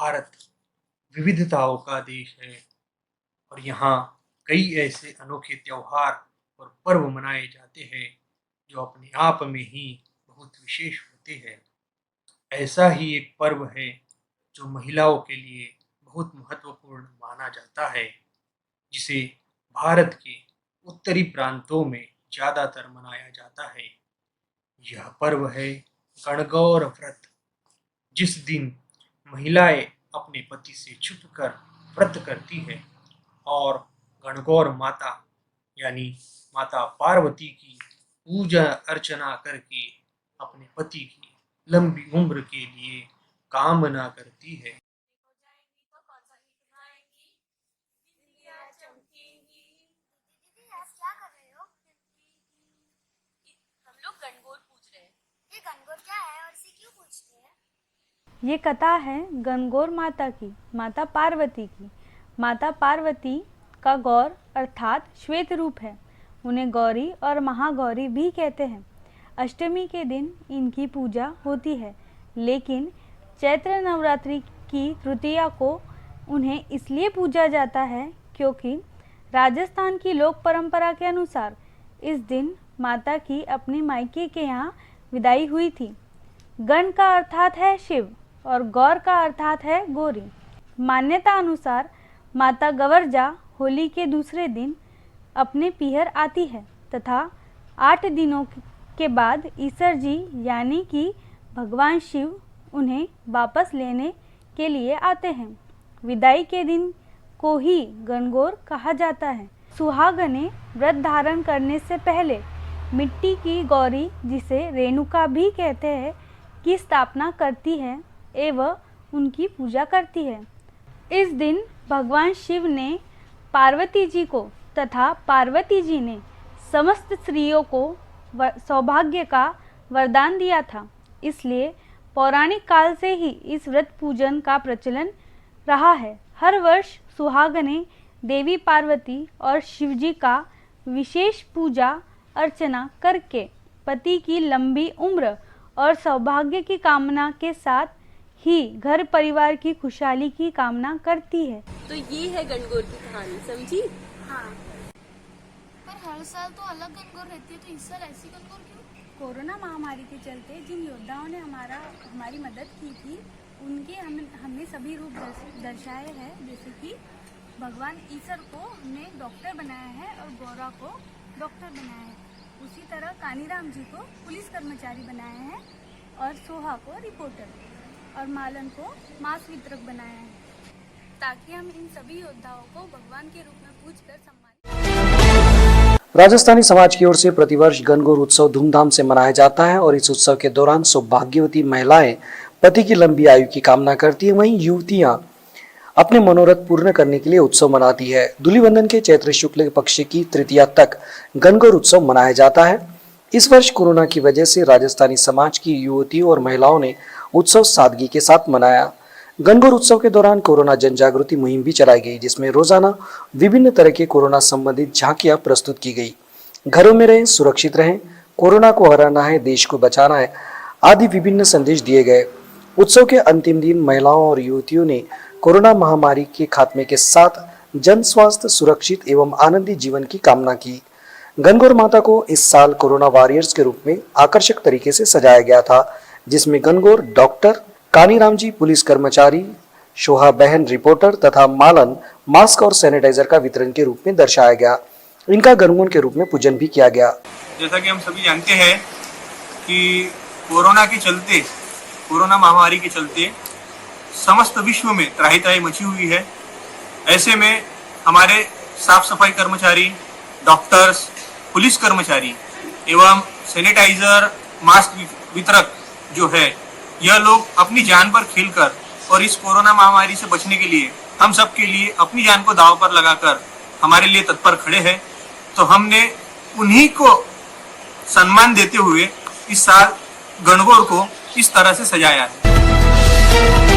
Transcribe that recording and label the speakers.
Speaker 1: भारत विविधताओं का देश है और यहाँ कई ऐसे अनोखे त्योहार और पर्व मनाए जाते हैं जो अपने आप में ही बहुत विशेष होते हैं। ऐसा ही एक पर्व है जो महिलाओं के लिए बहुत महत्वपूर्ण माना जाता है, जिसे भारत के उत्तरी प्रांतों में ज़्यादातर मनाया जाता है। यह पर्व है गणगौर व्रत, जिस दिन महिलाएं अपने पति से छुपकर व्रत करती है और गणगौर माता यानी माता पार्वती की पूजा अर्चना करके अपने पति की लंबी उम्र के लिए कामना करती है।
Speaker 2: हो जाएंगी तो कौन सा गीत गाएंगी? बिंदिया चमकेंगी।
Speaker 3: दीदी आज क्या कर रहे हो?
Speaker 2: हम लोग गणगौर पूज रहे हैं।
Speaker 3: ये गणगौर क्या है और इसे क्यों पूजते हैं?
Speaker 4: ये कथा है गणगौर माता की, माता पार्वती की। माता पार्वती का गौर अर्थात श्वेत रूप है। उन्हें गौरी और महागौरी भी कहते हैं। अष्टमी के दिन इनकी पूजा होती है, लेकिन चैत्र नवरात्रि की तृतीया को उन्हें इसलिए पूजा जाता है क्योंकि राजस्थान की लोक परंपरा के अनुसार इस दिन माता की अपने मायके के यहाँ विदाई हुई थी। गण का अर्थात है शिव और गौर का अर्थात है गौरी। मान्यता अनुसार माता गवर्जा होली के दूसरे दिन अपने पीहर आती है तथा 8 दिनों के बाद ईश्वर जी यानी कि भगवान शिव उन्हें वापस लेने के लिए आते हैं। विदाई के दिन को ही गणगौर कहा जाता है। सुहागनें व्रत धारण करने से पहले मिट्टी की गौरी, जिसे रेणुका भी कहते हैं, की स्थापना करती है एवं उनकी पूजा करती है। इस दिन भगवान शिव ने पार्वती जी को तथा पार्वती जी ने समस्त स्त्रियों को सौभाग्य का वरदान दिया था। इसलिए पौराणिक काल से ही इस व्रत पूजन का प्रचलन रहा है। हर वर्ष सुहागनें देवी पार्वती और शिवजी का विशेष पूजा अर्चना करके पति की लंबी उम्र और सौभाग्य की कामना के साथ ही घर परिवार की खुशहाली की कामना करती है।
Speaker 2: तो ये है गणगौर की कहानी, समझी?
Speaker 3: हाँ, पर हर साल तो अलग गणगौर रहती है, तो इस साल ऐसी गणगौर क्यों?
Speaker 4: कोरोना महामारी के चलते जिन योद्धाओं ने हमारी मदद की थी, उनके हमने सभी रूप दर्शाए हैं। जैसे कि भगवान ईश्वर को हमने डॉक्टर बनाया है और गौरा को डॉक्टर बनाया है। उसी तरह कानीराम जी को पुलिस कर्मचारी बनाया है और सोहा को रिपोर्टर और मालन को मांस वितरक बनाया है, ताकि हम इन सभी योद्धाओं को भगवान के रूप में पूजकर सम्मान।
Speaker 5: राजस्थानी समाज की ओर से प्रतिवर्ष गणगौर उत्सव धूमधाम से मनाया जाता है और इस उत्सव के दौरान सौभाग्यवती महिलाएं पति की लंबी आयु की कामना करती है। वहीं युवतियां अपने मनोरथ पूर्ण करने के लिए उत्सव मनाती है। धूलिवंदन के चैत्र शुक्ल पक्ष की तृतीया तक गणगौर उत्सव मनाया जाता है। इस वर्ष कोरोना की वजह से राजस्थानी समाज की युवतियों और महिलाओं ने उत्सव सादगी के साथ मनाया। गणगौर उत्सव के दौरान कोरोना जन जागृति मुहिम भी चलाई गई, जिसमें रोजाना विभिन्न तरह के कोरोना संबंधित झांकियां प्रस्तुत की गई। घरों में रहें, सुरक्षित रहें, कोरोना को हराना है, देश को बचाना है आदि विभिन्न संदेश दिए गए। उत्सव के अंतिम दिन महिलाओं और युवतियों ने कोरोना महामारी के खात्मे के साथ जन स्वास्थ्य, सुरक्षित एवं आनंदी जीवन की कामना की। गणगौर माता को इस साल कोरोना वॉरियर्स के रूप में आकर्षक तरीके से सजाया गया था, जिसमें गणगौर डॉक्टर, कानीराम जी पुलिस कर्मचारी, शोहा बहन रिपोर्टर तथा मालन मास्क और सैनिटाइजर का वितरण के रूप में दर्शाया गया। इनका गणगौर के रूप में पूजन भी किया गया।
Speaker 6: जैसा कि हम सभी जानते हैं कि कोरोना महामारी के चलते समस्त विश्व में त्राही मची हुई है। ऐसे में हमारे साफ सफाई कर्मचारी, डॉक्टर्स, पुलिस कर्मचारी एवं सैनिटाइजर, मास्क वितरक जो है, यह लोग अपनी जान पर खेलकर और इस कोरोना महामारी से बचने के लिए हम सब के लिए अपनी जान को दांव पर लगाकर हमारे लिए तत्पर खड़े हैं। तो हमने उन्हीं को सम्मान देते हुए इस साल गणगौर को इस तरह से सजाया है।